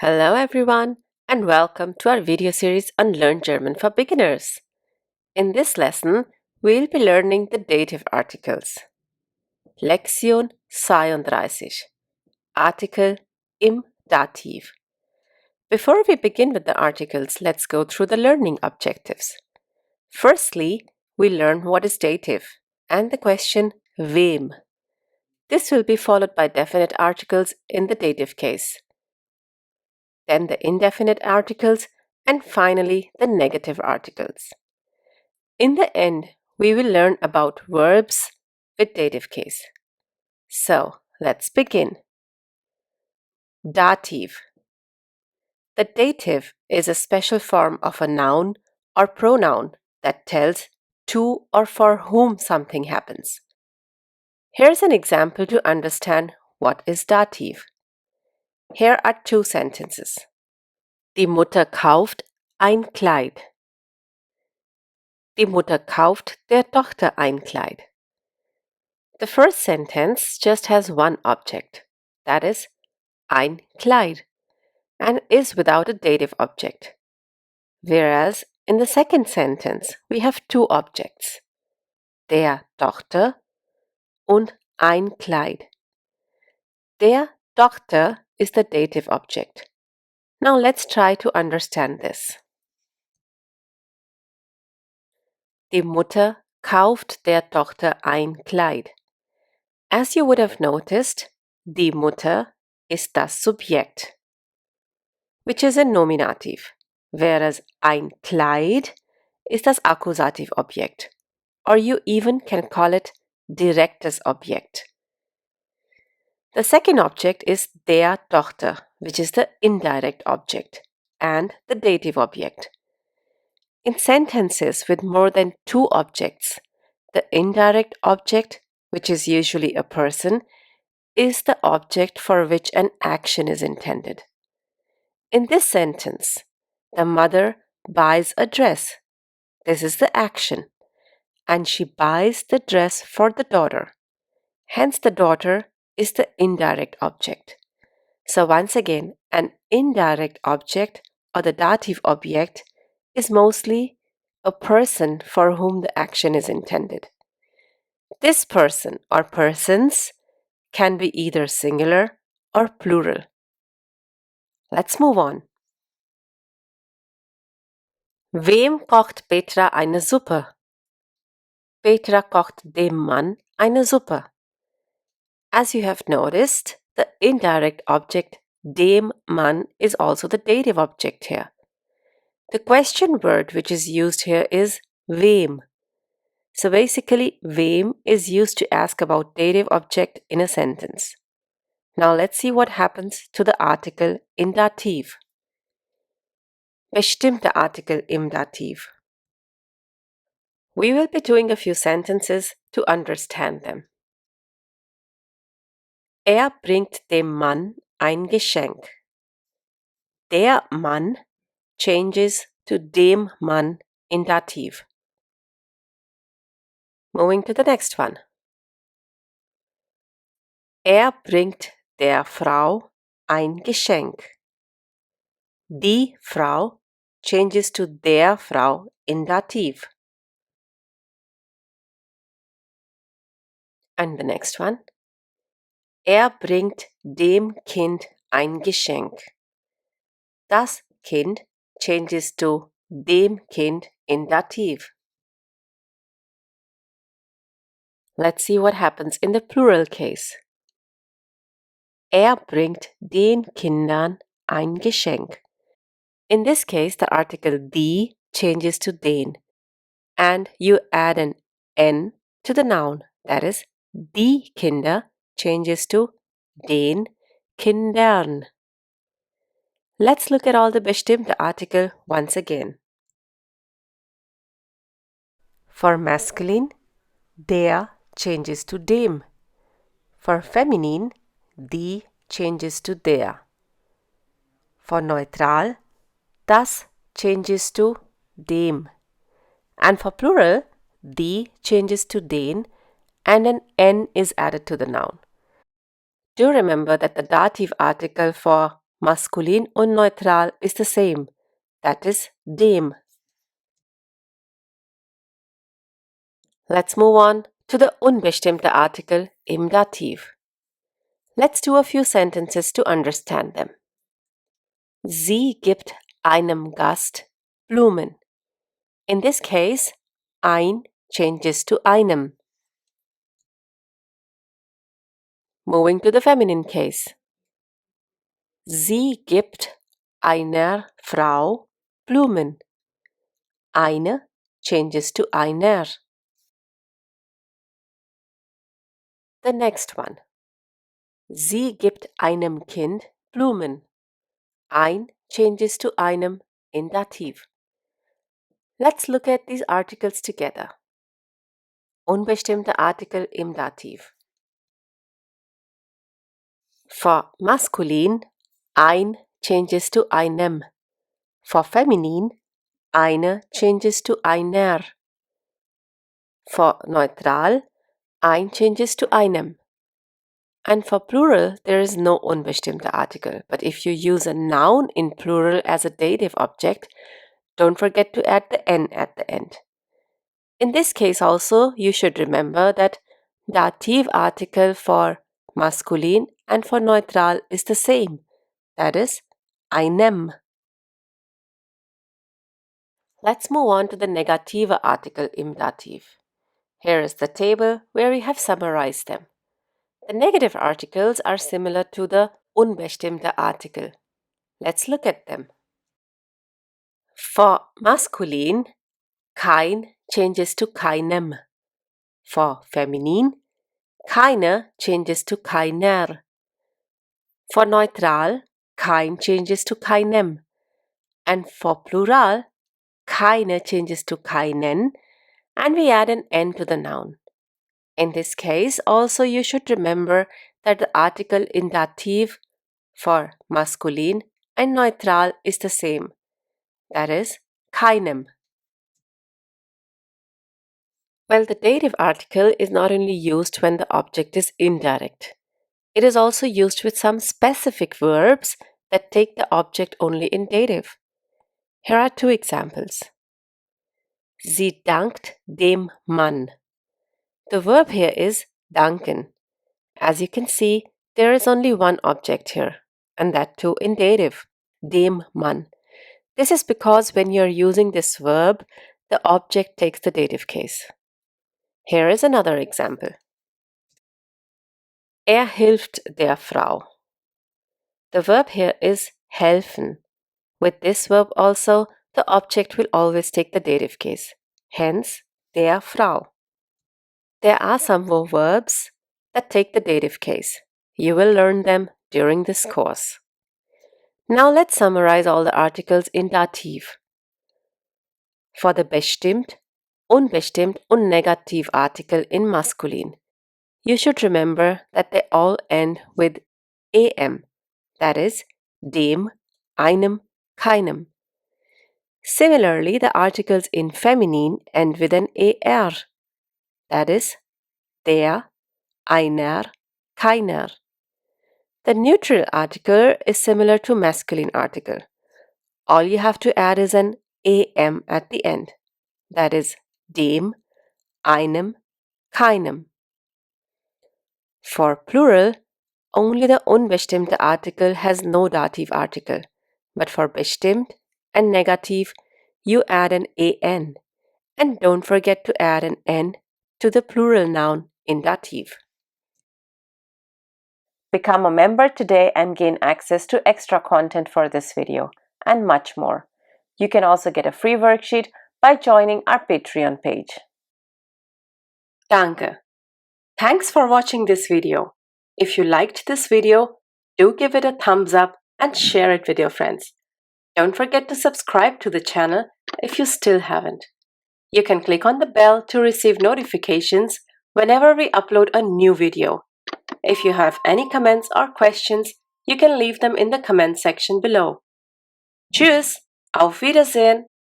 Hello everyone and welcome to our video series on Learn German for Beginners. In this lesson, we'll be learning the dative articles. Lektion 32. Artikel im Dativ. Before we begin with the articles, let's go through the learning objectives. Firstly, we learn what is dative and the question wem. This will be followed by definite articles in the dative case. Then the indefinite articles, and finally the negative articles. In the end, we will learn about verbs with dative case. So, let's begin. Dativ. The dative is a special form of a noun or pronoun that tells to or for whom something happens. Here's an example to understand what is dativ. Here are two sentences. Die Mutter kauft ein Kleid. Die Mutter kauft der Tochter ein Kleid. The first sentence just has one object, that is, ein Kleid, and is without a dative object. Whereas in the second sentence we have two objects, der Tochter und ein Kleid. Der Tochter is the dative object. Now let's try to understand this. Die Mutter kauft der Tochter ein Kleid. As you would have noticed, die Mutter ist das Subjekt, which is a nominative, whereas ein Kleid ist das Akkusativobjekt, or you even can call it direktes Objekt. The second object is der Tochter, which is the indirect object, and the dative object. In sentences with more than two objects, the indirect object, which is usually a person, is the object for which an action is intended. In this sentence, the mother buys a dress. This is the action. And she buys the dress for the daughter. Hence, the daughter is the indirect object. So once again, an indirect object or the dative object is mostly a person for whom the action is intended. This person or persons can be either singular or plural. Let's move on. Wem kocht Petra eine Suppe? Petra kocht dem Mann eine Suppe. As you have noticed, the indirect object dem Mann is also the dative object here. The question word which is used here is wem. So basically, wem is used to ask about dative object in a sentence. Now let's see what happens to the article in Dativ. Bestimmte Artikel im Dativ. We will be doing a few sentences to understand them. Er bringt dem Mann ein Geschenk. Der Mann changes to dem Mann in Dativ. Moving to the next one. Er bringt der Frau ein Geschenk. Die Frau changes to der Frau in Dativ. And the next one. Er bringt dem Kind ein Geschenk. Das Kind changes to dem Kind in Dativ. Let's see what happens in the plural case. Er bringt den Kindern ein Geschenk. In this case, the article die changes to den, and you add an n to the noun, that is, die Kinder changes to den Kindern. Let's look at all the bestimmte Artikel once again. For masculine, der changes to dem. For feminine, die changes to der. For neutral, das changes to dem. And for plural, die changes to den and an n is added to the noun. Do remember that the dative article for maskulin und neutral is the same. That is dem. Let's move on to the unbestimmte Artikel im Dativ. Let's do a few sentences to understand them. Sie gibt einem Gast Blumen. In this case, ein changes to einem. Moving to the feminine case. Sie gibt einer Frau Blumen. Eine changes to einer. The next one. Sie gibt einem Kind Blumen. Ein changes to einem in Dativ. Let's look at these articles together. Unbestimmte Artikel im Dativ. For maskulin, ein changes to einem. For feminine, eine changes to einer. For neutral, ein changes to einem. And for plural, there is no unbestimmte Artikel. But if you use a noun in plural as a dative object, don't forget to add the n at the end. In this case also, you should remember that Dativ-Artikel for maskulin and for neutral is the same. That is, einem. Let's move on to the negative Artikel im Dativ. Here is the table where we have summarized them. The negative articles are similar to the unbestimmte Artikel. Let's look at them. For maskulin, kein changes to keinem. For feminin, keine changes to keiner. For neutral, kein changes to keinem. And for plural, keine changes to keinen, and we add an n to the noun. In this case, also you should remember that the article in Dativ for maskulin and neutral is the same. That is, keinem. Well, the dative article is not only used when the object is indirect. It is also used with some specific verbs that take the object only in dative. Here are two examples. Sie dankt dem Mann. The verb here is danken. As you can see, there is only one object here, and that too in dative, dem Mann. This is because when you are using this verb, the object takes the dative case. Here is another example. Hilft der Frau. The verb here is helfen. With this verb also, the object will always take the dative case. Hence, der Frau. There are some more verbs that take the dative case. You will learn them during this course. Now let's summarize all the articles in Dativ. For the bestimmt, unbestimmt und Negativartikel in maskulin, you should remember that they all end with am, that is, dem, einem, keinem. Similarly, the articles in feminine end with an er, that is, der, einer, keiner. The neutral article is similar to masculine article. All you have to add is an am at the end, that is, dem, einem, keinem. For plural, only the unbestimmte Artikel has no dative article, but for bestimmt and negative, you add an an, and don't forget to add an n to the plural noun in dative. Become a member today and gain access to extra content for this video and much more. You can also get a free worksheet by joining our Patreon page. Danke. Thanks for watching this video. If you liked this video, do give it a thumbs up and share it with your friends. Don't forget to subscribe to the channel if you still haven't. You can click on the bell to receive notifications whenever we upload a new video. If you have any comments or questions, you can leave them in the comment section below. Tschüss, auf Wiedersehen!